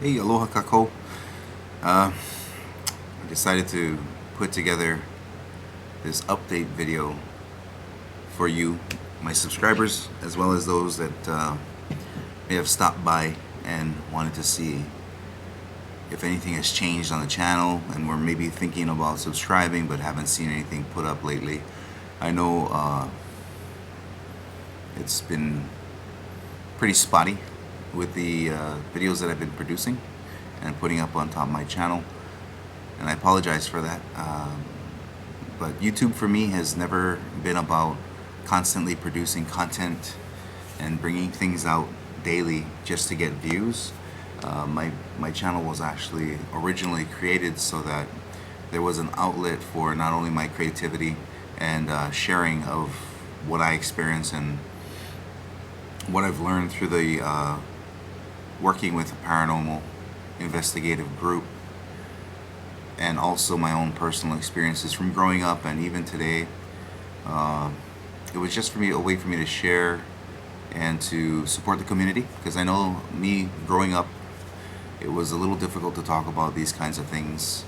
Hey, Aloha Kako. I decided to put together this update video for you, my subscribers, as well as those that may have stopped by and wanted to see if anything has changed on the channel and were maybe thinking about subscribing but haven't seen anything put up lately. I know it's been pretty spotty with the videos that I've been producing and putting up on top of my channel, and I apologize for that. But YouTube for me has never been about constantly producing content and bringing things out daily just to get views. My channel was actually originally created so that there was an outlet for not only my creativity and sharing of what I experience and what I've learned through the working with a paranormal investigative group, and also my own personal experiences from growing up and even today. It was just a way for me to share and to support the community, because I know me growing up, it was a little difficult to talk about these kinds of things.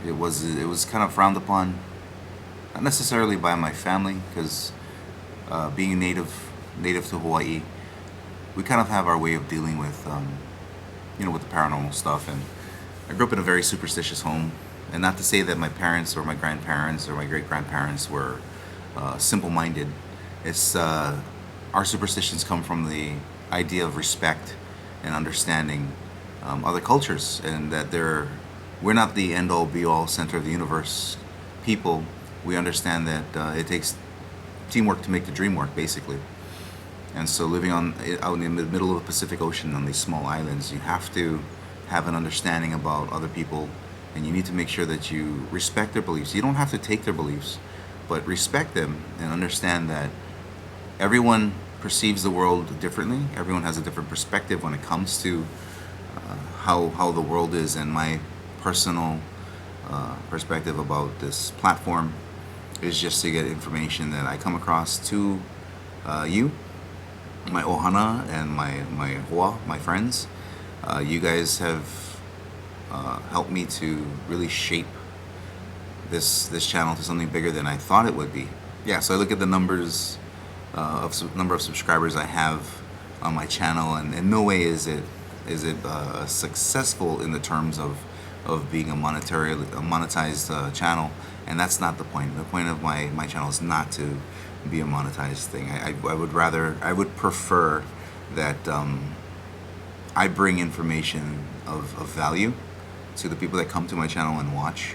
It was kind of frowned upon, not necessarily by my family, because being native to Hawaii, we kind of have our way of dealing with with the paranormal stuff. And I grew up in a very superstitious home, and not to say that my parents or my grandparents or my great-grandparents were simple-minded. It's our superstitions come from the idea of respect and understanding other cultures, and that we're not the end-all be-all center of the universe people. We understand that it takes teamwork to make the dream work, basically. And so living out in the middle of the Pacific Ocean on these small islands, you have to have an understanding about other people, and you need to make sure that you respect their beliefs. You don't have to take their beliefs, but respect them and understand that everyone perceives the world differently. Everyone has a different perspective when it comes to how the world is. And my personal perspective about this platform is just to get information that I come across to you, my ohana and my hoa, my friends. You guys have helped me to really shape this channel to something bigger than I thought it would be. Yeah, so I look at the numbers number of subscribers I have on my channel, and in no way is it successful in the terms of being a monetized channel. And that's not the point. The point of my channel is not to be a monetized thing. I would prefer that I bring information of value to the people that come to my channel and watch.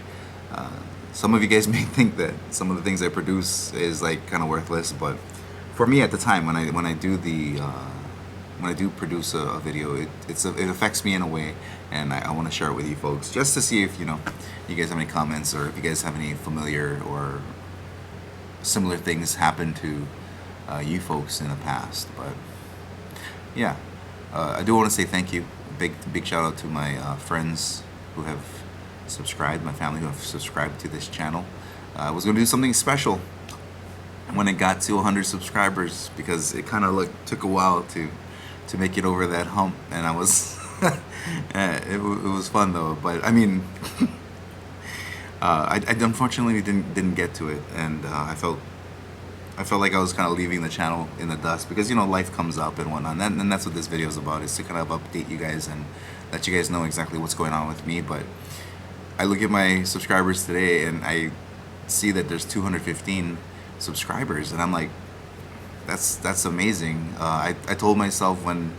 Some of you guys may think that some of the things I produce is like kind of worthless, but for me at the time when I do produce a video, it affects me in a way, and I want to share it with you folks, just to see if you guys have any comments, or if you guys have any familiar or similar things happen to you folks in the past. But yeah, I do want to say thank you. Big shout out to my friends who have subscribed, my family who have subscribed to this channel. I was going to do something special when it got to 100 subscribers, because it kind of took a while to make it over that hump, and I was it was fun though. But I mean, I unfortunately didn't get to it, and I felt like I was kind of leaving the channel in the dust, because life comes up and whatnot, and that's what this video is about, is to kind of update you guys and let you guys know exactly what's going on with me. But I look at my subscribers today, and I see that there's 215 subscribers, and I'm like, that's amazing. I told myself when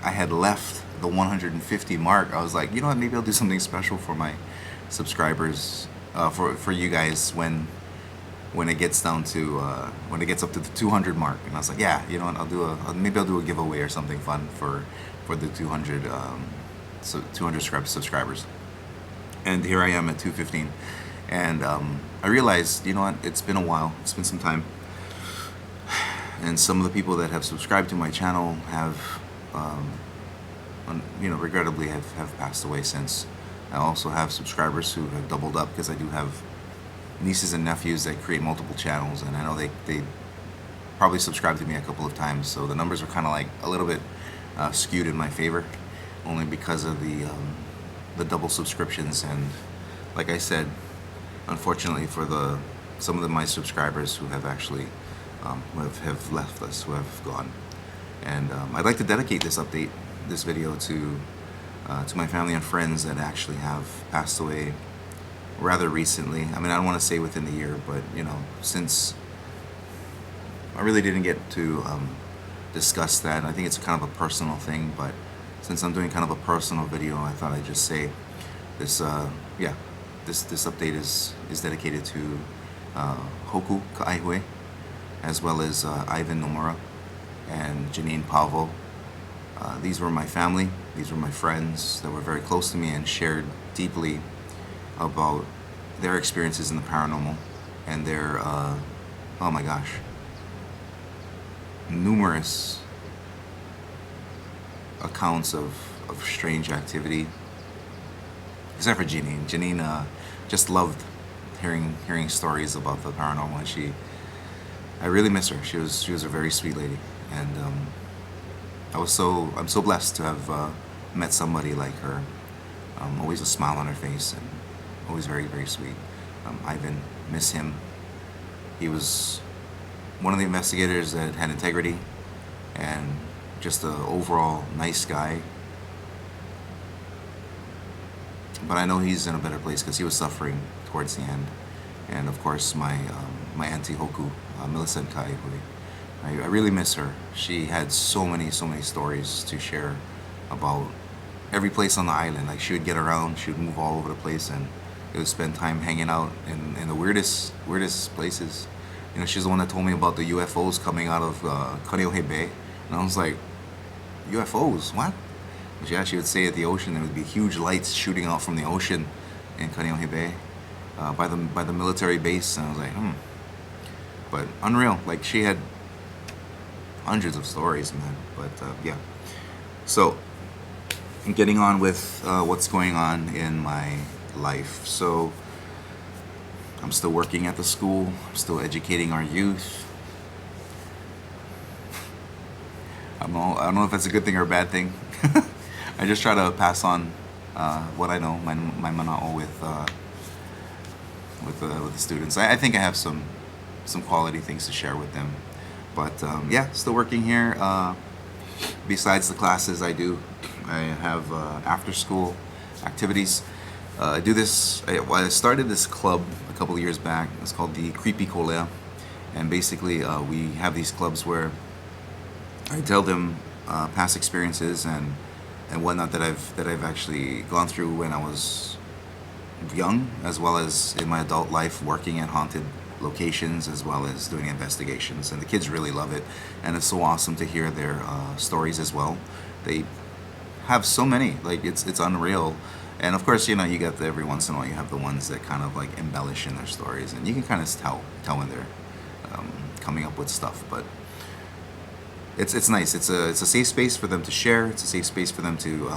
I had left the 150 mark, I was like, you know what, maybe I'll do something special for my subscribers, for you guys when it gets down to when it gets up to the 200 mark. And I was like, yeah, you know what, maybe I'll do a giveaway or something fun for the 200 subscribers. And here I am at 215, and I realized, you know what, it's been a while, it's been some time, and some of the people that have subscribed to my channel have regrettably have passed away since. I also have subscribers who have doubled up, because I do have nieces and nephews that create multiple channels, and I know they probably subscribed to me a couple of times, so the numbers are kind of like a little bit skewed in my favor. only because of the double subscriptions. And like I said, unfortunately for some of my subscribers who have actually have left us, who have gone. And I'd like to dedicate this video to my family and friends that actually have passed away rather recently. I mean, I don't want to say within the year, but since I really didn't get to discuss that. I think it's kind of a personal thing, but since I'm doing kind of a personal video, I thought I'd just say this. This update is dedicated to Hoku Ka'aihue, as well as Ivan Nomura and Janine Pavo. These were my family. These were my friends that were very close to me and shared deeply about their experiences in the paranormal and their, oh my gosh, numerous accounts of strange activity. Except for Janine. Janine just loved hearing stories about the paranormal, and I really miss her. She was a very sweet lady, and I'm so blessed to have met somebody like her. Always a smile on her face, and always very, very sweet. Ivan, miss him. He was one of the investigators that had integrity and just an overall nice guy. But I know he's in a better place because he was suffering towards the end. And of course, my auntie Hoku, Millicent Ka'aihue. I really miss her. She had so many stories to share about every place on the island. Like, she would get around, she would move all over the place, and they would spend time hanging out in the weirdest places. She's the one that told me about the UFOs coming out of Kaneohe Bay. And I was like, UFOs? What? Yeah, she would say at the ocean there would be huge lights shooting out from the ocean in Kaneohe Bay by the military base. And I was like, But unreal. Like, she had hundreds of stories, man. But yeah. So, getting on with what's going on in my life. So, I'm still working at the school. I'm still educating our youth. I don't know if that's a good thing or a bad thing. I just try to pass on what I know, my mana'o with the students. I think I have some quality things to share with them. But yeah, still working here. Besides the classes I do, I have after school activities. I do this. I started this club a couple of years back. It's called the Creepy Kolea, and basically we have these clubs where I tell them past experiences and whatnot that I've actually gone through when I was young, as well as in my adult life, working at haunted locations, as well as doing investigations. And the kids really love it, and it's so awesome to hear their stories as well. They have so many, like it's unreal. And of course, you get every once in a while you have the ones that kind of like embellish in their stories, and you can kind of tell when they're coming up with stuff. But it's nice. It's a safe space for them to share. It's a safe space for them to,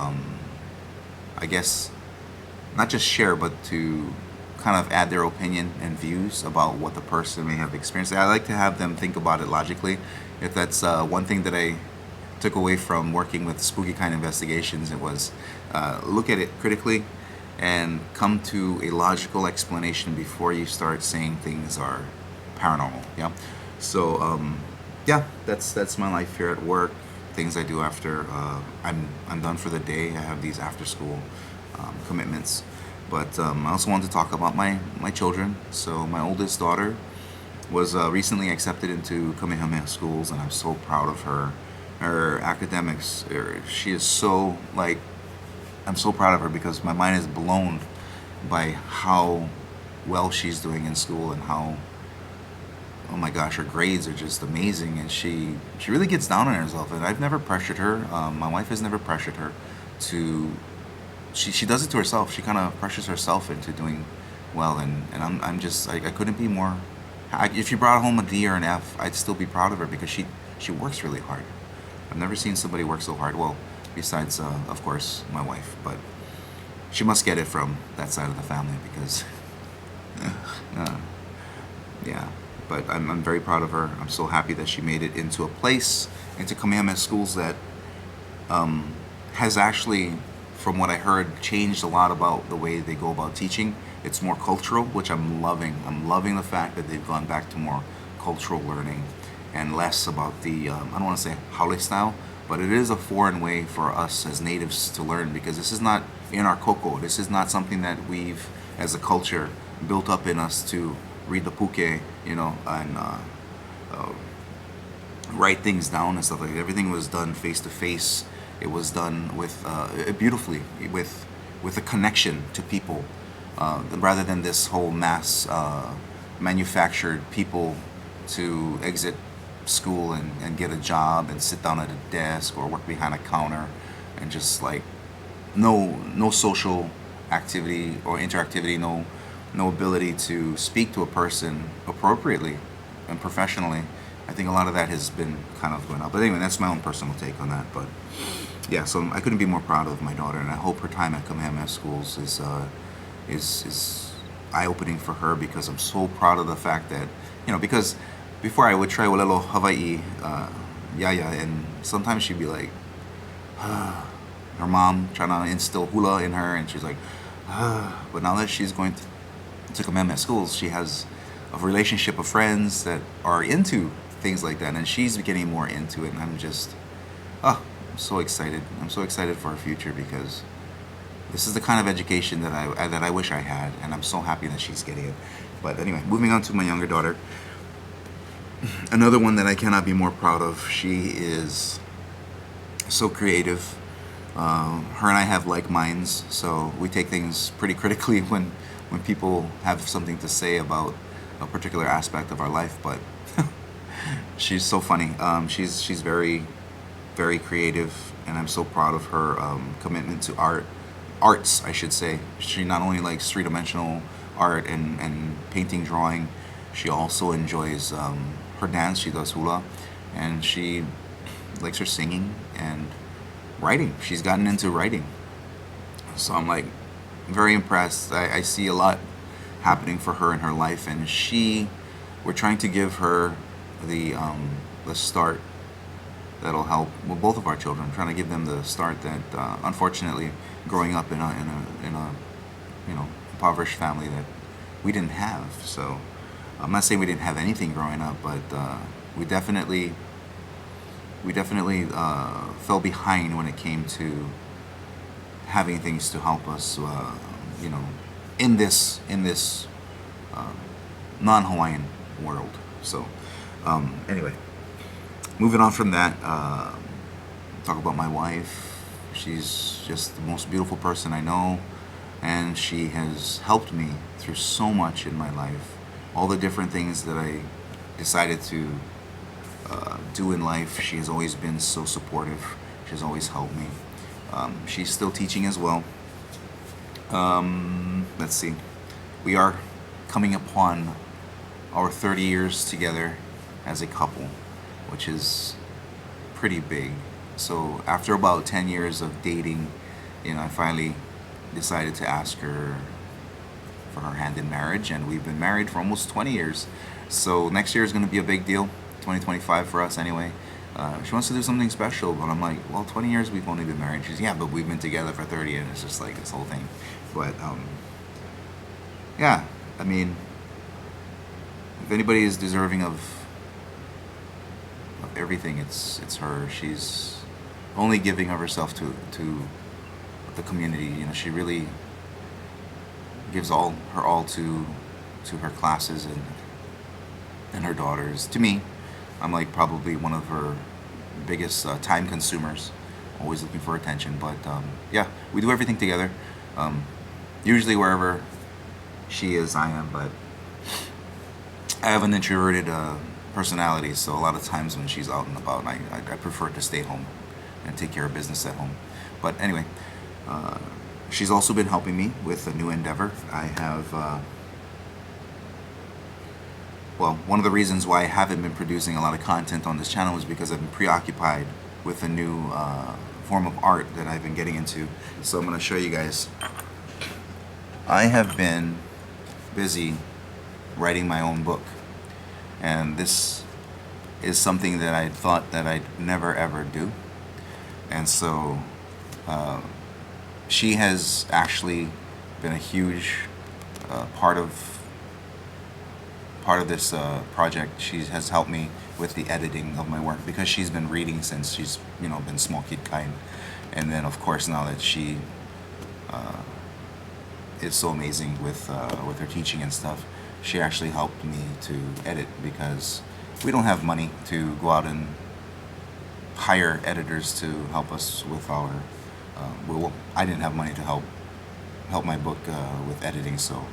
I guess, not just share, but to kind of add their opinion and views about what the person may have experienced. I like to have them think about it logically. If that's one thing that I took away from working with spooky kind investigations, it was look at it critically and come to a logical explanation before you start saying things are paranormal. Yeah. So yeah, that's my life here at work. Things I do after I'm done for the day. I have these after school commitments. But I also wanted to talk about my children. So my oldest daughter was recently accepted into Kamehameha schools, and I'm so proud of her. Her academics, she is so, like, I'm so proud of her because my mind is blown by how well she's doing in school and how, oh my gosh, her grades are just amazing. And she really gets down on herself, and I've never pressured her. My wife has never pressured her to. She does it to herself. She kind of pressures herself into doing well, and I'm just, I couldn't be more. If she brought home a D or an F, I'd still be proud of her because she works really hard. I've never seen somebody work so hard. Well, besides of course my wife, but she must get it from that side of the family because yeah. But I'm very proud of her. I'm so happy that she made it into a place, into Kamehameha schools that has actually, from what I heard, changed a lot about the way they go about teaching. It's more cultural, which I'm loving. I'm loving the fact that they've gone back to more cultural learning and less about the, I don't want to say haole style, but it is a foreign way for us as natives to learn, because this is not in our koko. This is not something that we've, as a culture, built up in us to read the puke, you know, and write things down and stuff like that. Everything was done face to face. It was done with beautifully, with a connection to people, rather than this whole mass manufactured people to exit school and get a job and sit down at a desk or work behind a counter and just like no social activity or interactivity, no ability to speak to a person appropriately and professionally. I think a lot of that has been kind of going up. But anyway, that's my own personal take on that. But yeah, so I couldn't be more proud of my daughter, and I hope her time at Kamehameha Schools is eye-opening for her, because I'm so proud of the fact that, you know, because before I would try Walelo Hawaii, Yaya, and sometimes she'd be like, her mom trying to instill hula in her, and she's like, but now that she's going to Kamehameha Schools, she has a relationship of friends that are into things like that, and she's getting more into it, and I'm just, I'm so excited. I'm so excited for her future, because this is the kind of education that I wish I had, and I'm so happy that she's getting it. But anyway, moving on to my younger daughter, another one that I cannot be more proud of. She is so creative. Her and I have like minds, so we take things pretty critically when people have something to say about a particular aspect of our life. But she's so funny. She's very, very creative, and I'm so proud of her commitment to arts, I should say. She not only likes three-dimensional art and painting, drawing, she also enjoys her dance. She does hula, and she likes her singing and writing. She's gotten into writing, so I'm like very impressed. I see a lot happening for her in her life, and we're trying to give her the start that'll help with both of our children. Trying to give them the start that unfortunately, growing up in a you know, impoverished family, that we didn't have. So I'm not saying we didn't have anything growing up, but we definitely fell behind when it came to having things to help us, you know, in this non-Hawaiian world. So anyway, moving on from that, talk about my wife. She's just the most beautiful person I know, and she has helped me through so much in my life. All the different things that I decided to do in life, she has always been so supportive. She has always helped me. She's still teaching as well. Let's see. We are coming upon our 30 years together as a couple, which is pretty big. So after about 10 years of dating, you know, I finally decided to ask her for her hand in marriage, and we've been married for almost 20 years. So next year is going to be a big deal, 2025 for us anyway. She wants to do something special, but I'm like, well, 20 years we've only been married. She's, yeah, but we've been together for 30, and it's just like this whole thing. But yeah, I mean, if anybody is deserving of everything, it's her. She's only giving of herself to the community. You know, she really gives all to her classes and her daughters. To me, I'm like probably one of her biggest time consumers, always looking for attention. But yeah, we do everything together. Usually wherever she is, I am. But I have an introverted personality, so a lot of times when she's out and about, I prefer to stay home and take care of business at home. But anyway, she's also been helping me with a new endeavor. I have, well, one of the reasons why I haven't been producing a lot of content on this channel is because I've been preoccupied with a new form of art that I've been getting into. So I'm going to show you guys. I have been busy writing my own book, and this is something that I thought that I'd never ever do. And so She has actually been a huge part of this project. She has helped me with the editing of my work because she's been reading since she's been small kid kind, and then of course now that she is so amazing with her teaching and stuff, she actually helped me to edit because we don't have money to go out and hire editors to help us with our. I didn't have money to help my book with editing, so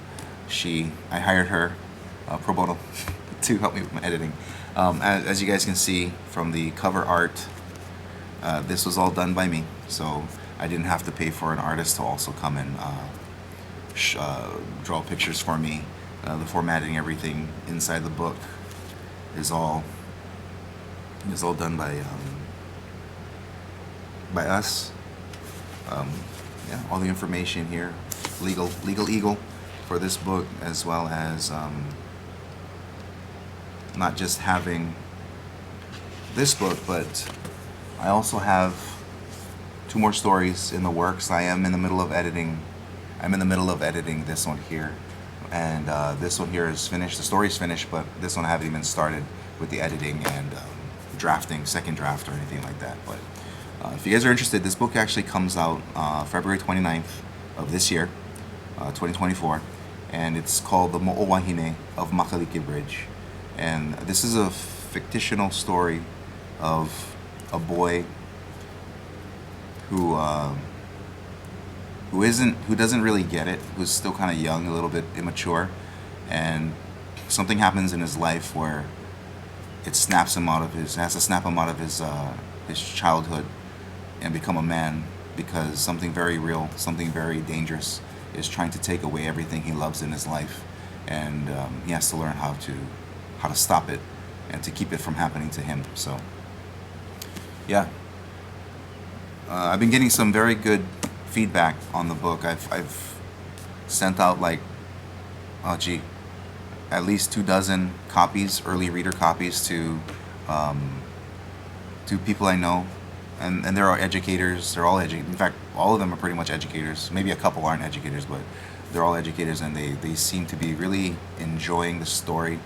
I hired her pro bono to help me with my editing. As you guys can see from the cover art, this was all done by me, so I didn't have to pay for an artist to also come and draw pictures for me. The formatting, everything inside the book is all done by us. Yeah, all the information here, legal eagle for this book, as well as not just having this book, but I also have 2 more stories in the works. I'm in the middle of editing this one here, and this one here is finished. The story's finished, but this one I haven't even started with the editing and drafting, second draft or anything like that. But if you guys are interested, this book actually comes out February 29th of this year, 2024, and it's called The Mo'owahine of Makaliki Bridge. And this is a fictional story of a boy who doesn't really get it, who's still kind of young, a little bit immature, and something happens in his life where it has to snap him out of his childhood and become a man, because something very real, something very dangerous is trying to take away everything he loves in his life, and he has to learn how to stop it and to keep it from happening to him. So yeah, I've been getting some very good feedback on the book. I've sent out at least 24 copies, early reader copies, to people I know, and there are educators. They're all in fact, all of them are pretty much educators. Maybe a couple aren't educators, but they're all educators, and they seem to be really enjoying the story.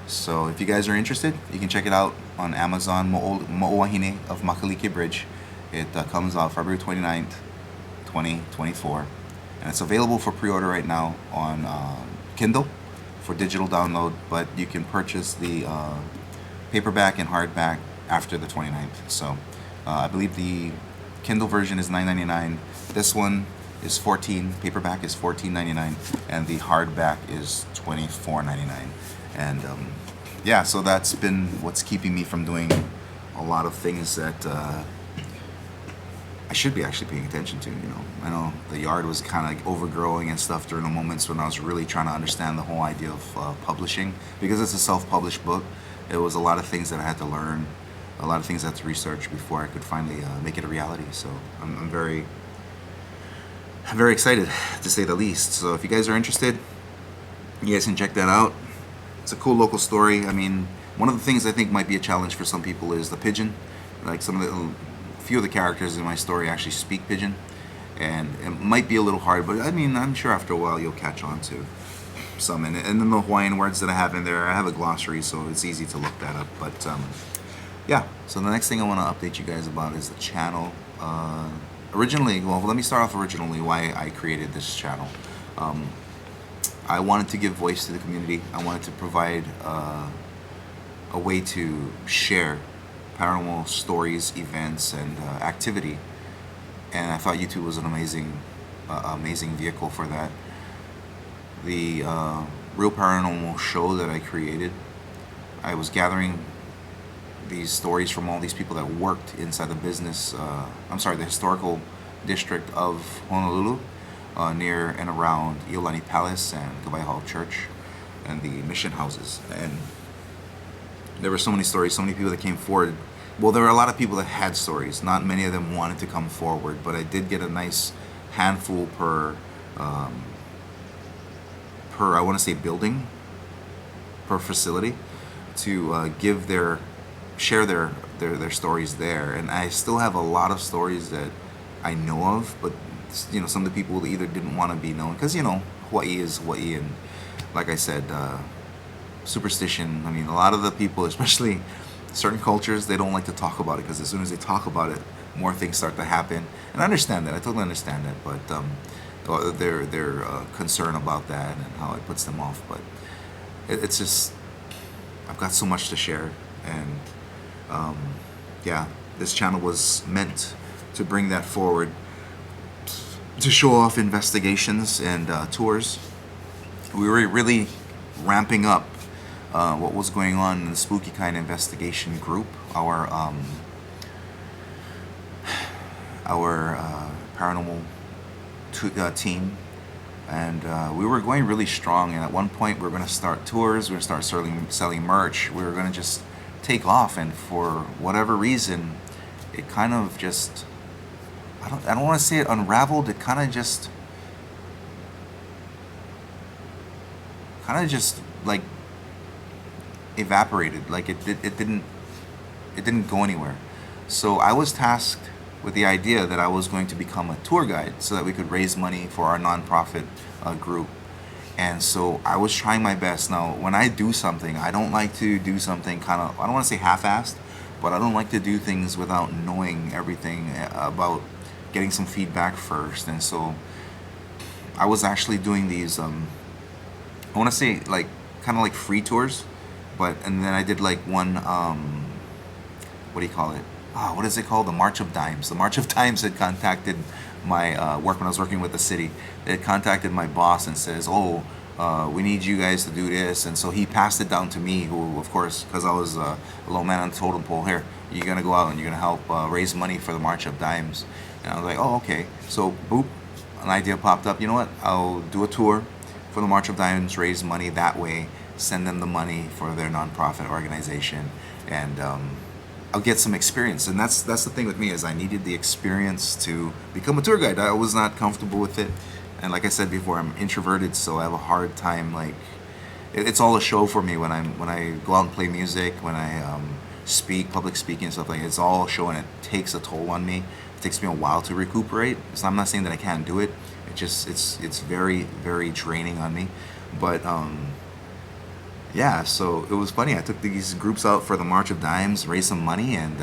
So if you guys are interested, you can check it out on Amazon, Mo'owahine of Makaliki Bridge. It comes out February 29th, 2024, and it's available for pre-order right now on Kindle for digital download, but you can purchase the paperback and hardback after the 29th. So I believe the Kindle version is $9.99. This one is paperback is $14.99, and the hardback is $24.99. And yeah, so that's been what's keeping me from doing a lot of things that I should be actually paying attention to. I know the yard was kind of overgrowing and stuff during the moments when I was really trying to understand the whole idea of publishing, because it's a self-published book. It was a lot of things that I had to learn, a lot of things I had to research before I could finally make it a reality. So I'm very excited, to say the least. So if you guys are interested, you guys can check that out. It's a cool local story. I mean, one of the things I think might be a challenge for some people is the pidgin. Like a few of the characters in my story actually speak pidgin, and it might be a little hard, but I mean, I'm sure after a while you'll catch on to some. And then the Hawaiian words that I have in there, I have a glossary, so it's easy to look that up. But yeah, so the next thing I want to update you guys about is the channel. Let me start off originally why I created this channel. I wanted to give voice to the community. I wanted to provide a way to share paranormal stories, events, and activity. And I thought YouTube was an amazing vehicle for that. The Real Paranormal show that I created, I was gathering these stories from all these people that worked inside the the historical district of Honolulu, near and around Iolani Palace and Kawai Hall Church and the mission houses. And there were so many stories, so many people that came forward. Well, there were a lot of people that had stories. Not many of them wanted to come forward, but I did get a nice handful per I want to say building, per facility, to share their stories there. And I still have a lot of stories that I know of, but some of the people either didn't want to be known because Hawaii is Hawaii, and like I said, superstition. I mean, a lot of the people, especially certain cultures, they don't like to talk about it because as soon as they talk about it, more things start to happen. And I understand that. I totally understand that. But they're concerned about that and how it puts them off. But it's just I've got so much to share, and um, yeah, this channel was meant to bring that forward, to show off investigations and tours. We were really ramping up what was going on in the Spooky Kind investigation group, our paranormal team, and we were going really strong. And at one point, we were going to start tours. We were going to start selling merch. We were going to just take off. And for whatever reason, it kind of just I don't want to say it unraveled. It kind of just like evaporated. Like it didn't go anywhere. So I was tasked with the idea that I was going to become a tour guide so that we could raise money for our nonprofit group. And so I was trying my best. Now, when I do something, I don't like to do something kind of, I don't want to say half-assed, but I don't like to do things without knowing everything about getting some feedback first. And so I was actually doing these, I want to say like kind of like free tours, and then I did like one, what do you call it? What is it called? The March of Dimes. The March of Dimes had contacted my work when I was working with the city. They had contacted my boss and says, we need you guys to do this. And so he passed it down to me, who, of course, because I was a low man on the totem pole, here, you're going to go out and you're going to help raise money for the March of Dimes. And I was like, oh, okay. So, boop, an idea popped up. You know what? I'll do a tour for the March of Dimes, raise money that way, send them the money for their nonprofit organization, and I'll get some experience. And that's the thing with me, is I needed the experience to become a tour guide. I was not comfortable with it, and like I said before, I'm introverted, so I have a hard time. Like it's all a show for me when I go out and play music, when I speak, public speaking and stuff like that. It's all a show, and it takes a toll on me. It takes me a while to recuperate. So I'm not saying that I can't do it. It's very, very draining on me. But yeah, so it was funny. I took these groups out for the March of Dimes, raised some money, and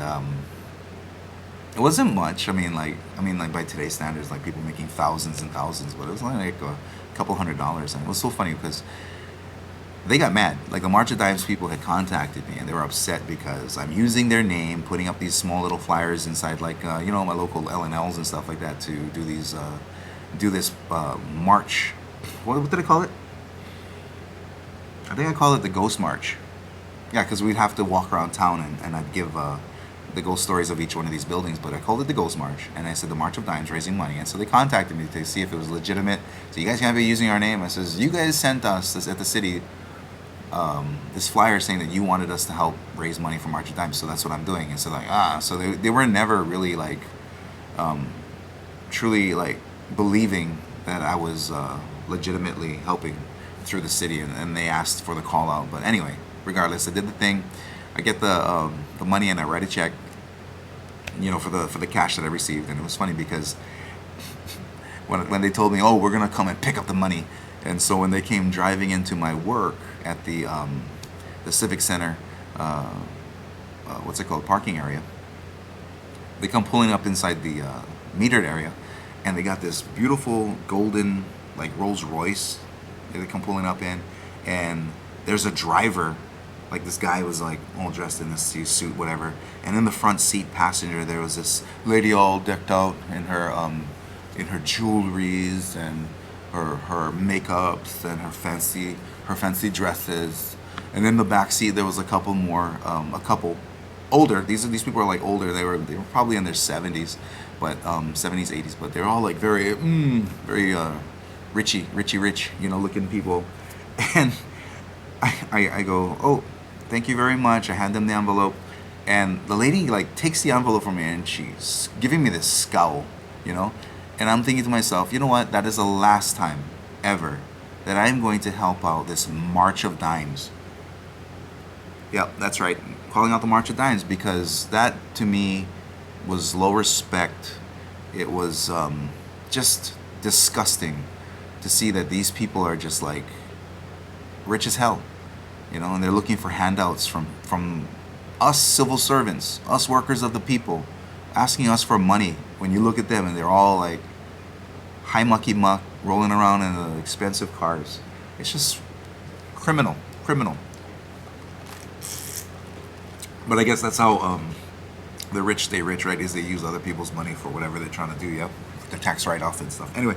it wasn't much. I mean, like by today's standards, like people making thousands and thousands, but it was only like a couple $100s, and it was so funny because they got mad. Like the March of Dimes people had contacted me, and they were upset because I'm using their name, putting up these small little flyers inside, like my local L&Ls and stuff like that, to do these this march. What did I call it? I think I call it the Ghost March. Yeah, because we'd have to walk around town, and I'd give the ghost stories of each one of these buildings, but I called it the Ghost March, and I said the March of Dimes, raising money. And so they contacted me to see if it was legitimate. So you guys can't be using our name. I says, you guys sent us this, at the city, this flyer saying that you wanted us to help raise money for March of Dimes, so that's what I'm doing. And so so they were never really like truly like believing that I was legitimately helping through the city, and they asked for the call out. But anyway, regardless, I did the thing. I get the money, and I write a check, for the cash that I received. And it was funny because when they told me, oh, we're gonna come and pick up the money, and so when they came driving into my work at the Civic Center, what's it called, parking area, they come pulling up inside the metered area, and they got this beautiful golden like Rolls Royce. They come pulling up in, and there's a driver, like this guy was like all dressed in this suit, whatever, and in the front seat passenger there was this lady all decked out in her jewelries and her makeups and her fancy dresses, and in the back seat there was a couple older. These people are like older. They were probably in their 70s, but 70s, 80s, but they're all like very rich, looking people. And I go, oh, thank you very much. I hand them the envelope, and the lady like takes the envelope from me, and she's giving me this scowl, and I'm thinking to myself, you know what? That is the last time ever that I'm going to help out this March of Dimes. Yep, that's right. Calling out the March of Dimes, because that to me was low respect It was just disgusting to see that these people are just like rich as hell, and they're looking for handouts from us civil servants, us workers of the people, asking us for money. When you look at them and they're all like high mucky muck, rolling around in the expensive cars, it's just criminal, criminal. But I guess that's how the rich stay rich, right? Is they use other people's money for whatever they're trying to do. Yep, the tax write-off and stuff. Anyway,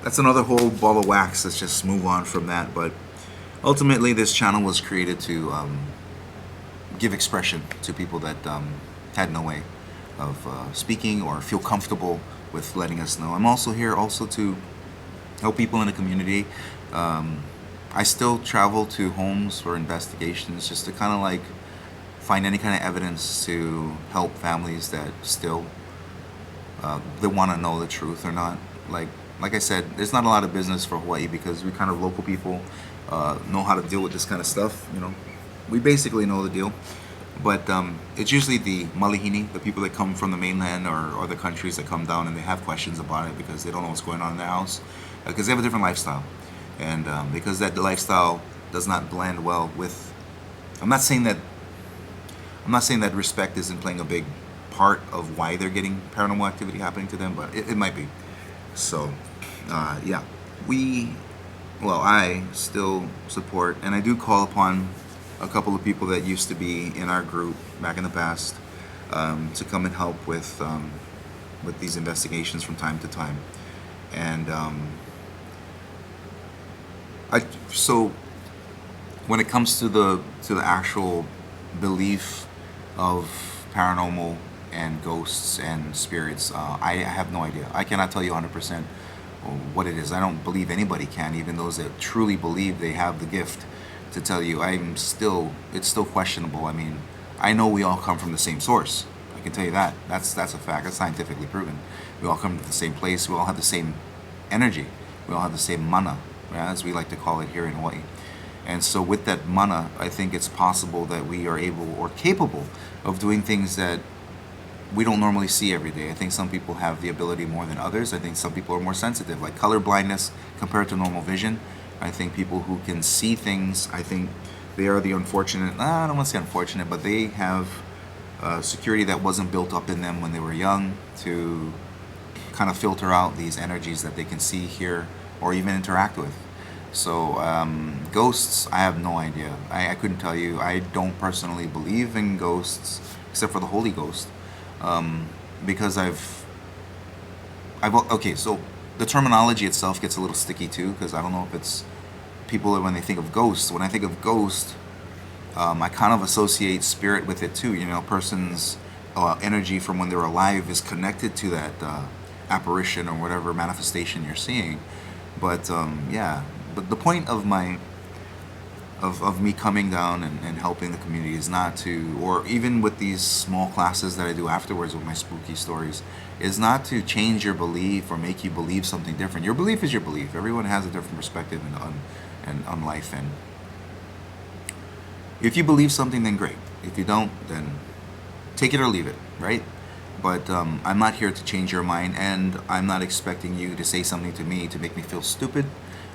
that's another whole ball of wax. Let's just move on from that. But ultimately, this channel was created to give expression to people that had no way of speaking or feel comfortable with letting us know. I'm also here also to help people in the community. I still travel to homes for investigations just to kind of like find any kind of evidence to help families that still they want to know the truth or not. Like I said, there's not a lot of business for Hawaii because we kind of local people know how to deal with this kind of stuff. We basically know the deal. But it's usually the malihini, the people that come from the mainland or the countries that come down and they have questions about it because they don't know what's going on in their house because they have a different lifestyle. And because that lifestyle does not blend well with, I'm not saying that respect isn't playing a big part of why they're getting paranormal activity happening to them, but it might be. So, yeah, I still support, and I do call upon a couple of people that used to be in our group back in the past to come and help with these investigations from time to time. And so when it comes to the actual belief of paranormal and ghosts and spirits, I have no idea. I cannot tell you 100% what it is. I don't believe anybody can, even those that truly believe they have the gift to tell you. It's still questionable. I mean, I know we all come from the same source. I can tell you that. That's a fact. That's scientifically proven. We all come from the same place. We all have the same energy. We all have the same mana, as we like to call it here in Hawaii. And so with that mana, I think it's possible that we are able or capable of doing things that we don't normally see every day. I think some people have the ability more than others. I think some people are more sensitive, like color blindness compared to normal vision. I think people who can see things, I think they are the unfortunate, I don't want to say unfortunate, but they have security that wasn't built up in them when they were young to kind of filter out these energies that they can see, hear, or even interact with. So ghosts, I have no idea. I couldn't tell you. I don't personally believe in ghosts, except for the Holy Ghost, because okay, so the terminology itself gets a little sticky too, because I don't know if it's people when they think of ghosts. When I think of ghost, I kind of associate spirit with it too. A person's energy from when they're alive is connected to that apparition or whatever manifestation you're seeing. But yeah, but the point of me coming down and helping the community is not to, or even with these small classes that I do afterwards with my spooky stories, is not to change your belief or make you believe something different. Your belief is your belief. Everyone has a different perspective on life, and if you believe something, then great. If you don't, then take it or leave it, right? But I'm not here to change your mind, and I'm not expecting you to say something to me to make me feel stupid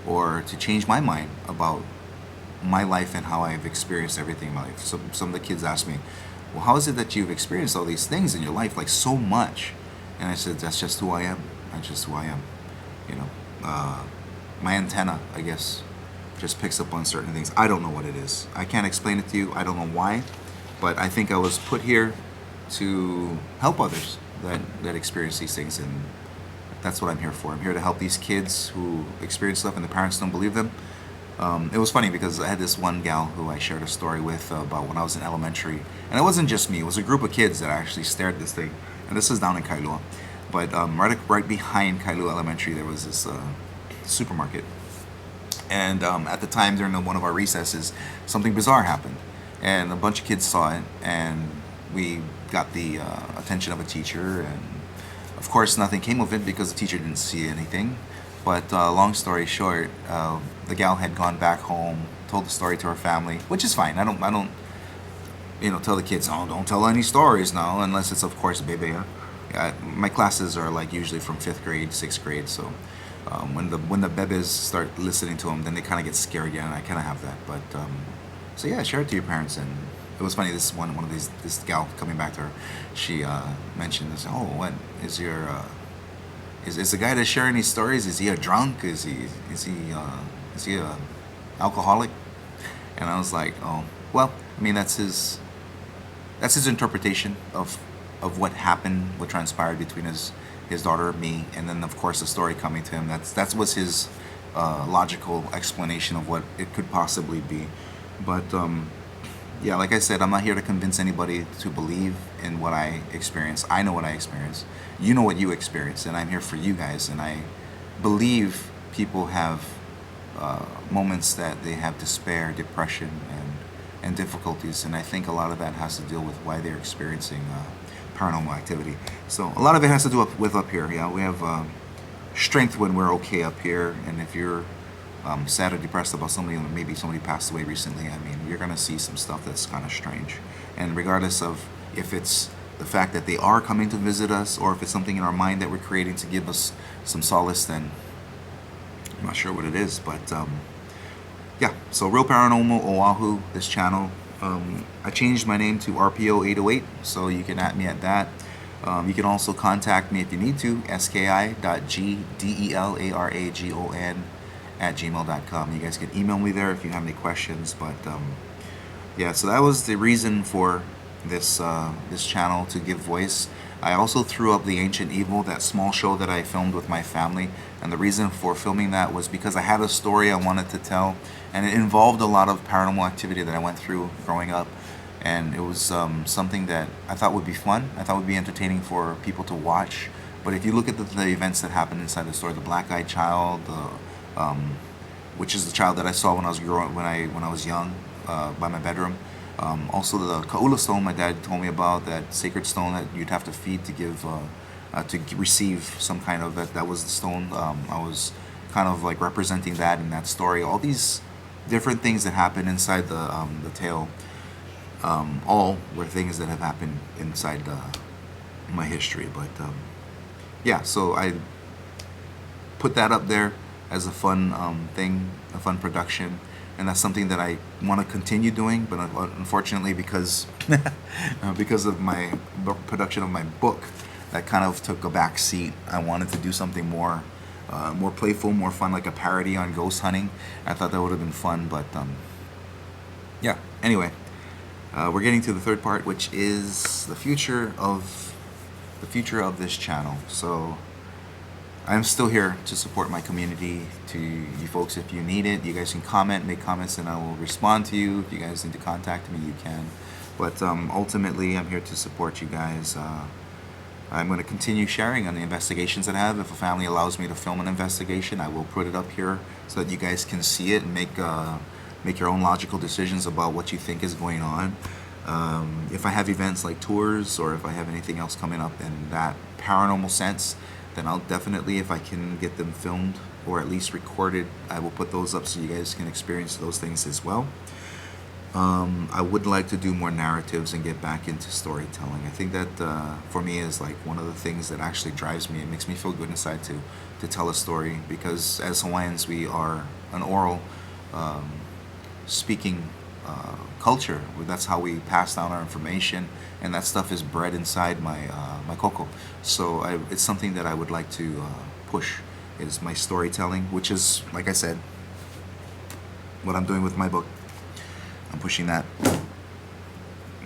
or to change my mind about my life and how I've experienced everything in my life. So some of the kids ask me, well, how is it that you've experienced all these things in your life, like so much? And I said, that's just who I am. That's just who I am. My antenna, I guess, just picks up on certain things. I don't know what it is. I can't explain it to you. I don't know why, but I think I was put here to help others that experience these things, and that's what I'm here for. I'm here to help these kids who experience stuff and the parents don't believe them. It was funny because I had this one gal who I shared a story with about when I was in elementary, and it wasn't just me. It was a group of kids that actually stared at this thing, and this is down in Kailua. But right behind Kailua Elementary, there was this supermarket, and at the time during one of our recesses, something bizarre happened, and a bunch of kids saw it, and we got the attention of a teacher, and of course nothing came of it because the teacher didn't see anything. But long story short, the gal had gone back home, told the story to her family, which is fine. I don't tell the kids, oh, don't tell any stories now, unless it's of course bebe. My classes are like usually from 5th grade, 6th grade. So when the bebes start listening to them, then they kind of get scared again. And I kind of have that, but so yeah, share it to your parents. And it was funny. This one of these this gal coming back to her, she mentioned this. Oh, what is your is the guy that's sharing these stories? Is he a drunk? Is he a alcoholic? And I was like, oh, well, I mean that's his interpretation of what happened, what transpired between his daughter, me, and then of course the story coming to him. That's was his logical explanation of what it could possibly be. But yeah, like I said, I'm not here to convince anybody to believe in what I experience. I know what I experience. You know what you experience, and I'm here for you guys. And I believe people have moments that they have despair, depression, and difficulties. And I think a lot of that has to deal with why they're experiencing paranormal activity. So a lot of it has to do with up here. Yeah, we have strength when we're okay up here, and if you're sad or depressed about somebody, maybe somebody passed away recently, I mean, you're gonna see some stuff that's kind of strange. And regardless of if it's the fact that they are coming to visit us, or if it's something in our mind that we're creating to give us some solace, then I'm not sure what it is. But yeah, so Real Paranormal Oahu, this channel. I changed my name to RPO808, so you can at me at that. You can also contact me if you need to, ski.gdelaраgon@gmail.com. You guys can email me there if you have any questions. But yeah, so that was the reason for this this channel, to give voice. I also threw up The Ancient Evil, that small show that I filmed with my family, and the reason for filming that was because I had a story I wanted to tell, and it involved a lot of paranormal activity that I went through growing up, and it was something that I thought would be fun, I thought would be entertaining for people to watch. But if you look at the events that happened inside the story, the black-eyed child, which is the child that I saw when I was when I was young, by my bedroom. Also the Kaula stone my dad told me about, that sacred stone that you'd have to feed to give to receive some kind of, that was the stone. I was kind of like representing that in that story. All these different things that happen inside the tale, all were things that have happened inside my history. But yeah, so I put that up there as a fun thing, a fun production. And that's something that I want to continue doing, but unfortunately, because because of my production of my book, that kind of took a back seat. I wanted to do something more more playful, more fun, like a parody on ghost hunting. I thought that would have been fun, but yeah. Anyway, we're getting to the third part, which is the future of this channel. So I'm still here to support my community. To you folks, if you need it, you guys can comment, make comments, and I will respond to you. If you guys need to contact me, you can. But ultimately, I'm here to support you guys. I'm going to continue sharing on the investigations that I have. If a family allows me to film an investigation, I will put it up here so that you guys can see it and make your own logical decisions about what you think is going on. If I have events like tours, or if I have anything else coming up in that paranormal sense, then I'll definitely, if I can get them filmed or at least recorded, I will put those up so you guys can experience those things as well. I would like to do more narratives and get back into storytelling. I think that for me is like one of the things that actually drives me. It makes me feel good inside to tell a story, because as Hawaiians, we are an oral speaking culture. That's how we pass down our information, and that stuff is bred inside my my koko. So it's something that I would like to push, is my storytelling, which is, like I said, what I'm doing with my book. I'm pushing that.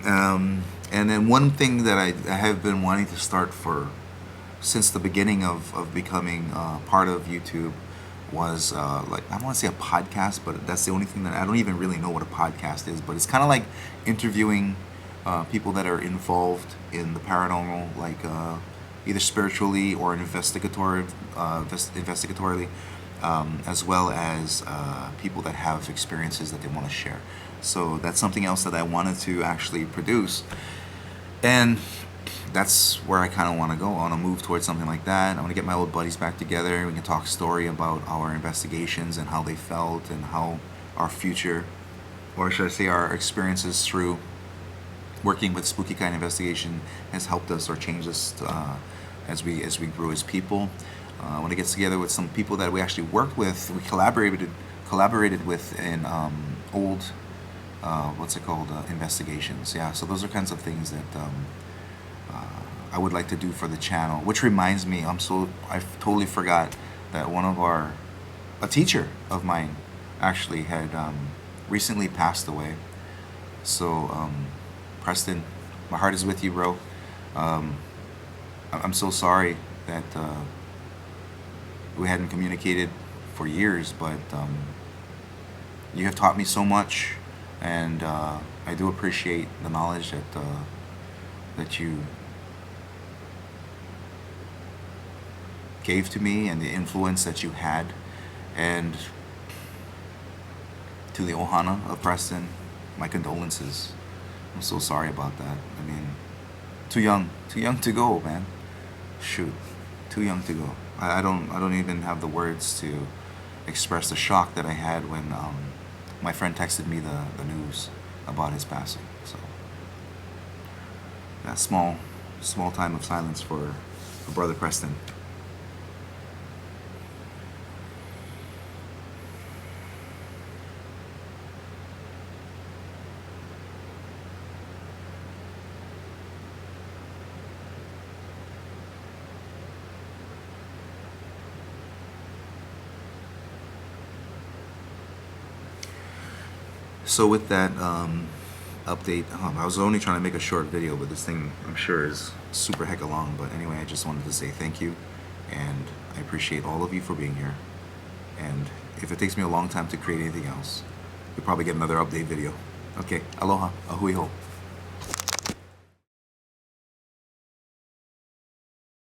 And then one thing that I have been wanting to start for since the beginning of becoming part of YouTube was like, I don't want to say a podcast, but that's the only thing that I don't even really know what a podcast is. But it's kind of like interviewing people that are involved in the paranormal, like either spiritually or investigatorily, as well as people that have experiences that they want to share. So that's something else that I wanted to actually produce, and that's where I kind of want to go. I want to move towards something like that. I want to get my old buddies back together. We can talk story about our investigations and how they felt, and how our future, or should I say our experiences through working with spooky kind of investigation, has helped us or changed us as we grow as people. I want to get together with some people that we actually worked with, we collaborated with in old what's it called, investigations. Yeah, so those are kinds of things that I would like to do for the channel. Which reminds me, I totally forgot that a teacher of mine actually had recently passed away. So Preston, my heart is with you, bro. I'm so sorry that we hadn't communicated for years, but you have taught me so much, and I do appreciate the knowledge that you gave to me and the influence that you had. And to the Ohana of Preston, my condolences. I'm so sorry about that. I mean, too young to go, man. Shoot, too young to go. I don't even have the words to express the shock that I had when my friend texted me the news about his passing. So that small time of silence for brother Preston. So with that update, I was only trying to make a short video, but this thing I'm sure is super hecka long. But anyway, I just wanted to say thank you, and I appreciate all of you for being here. And if it takes me a long time to create anything else, you'll probably get another update video. Okay, aloha, ahui ho.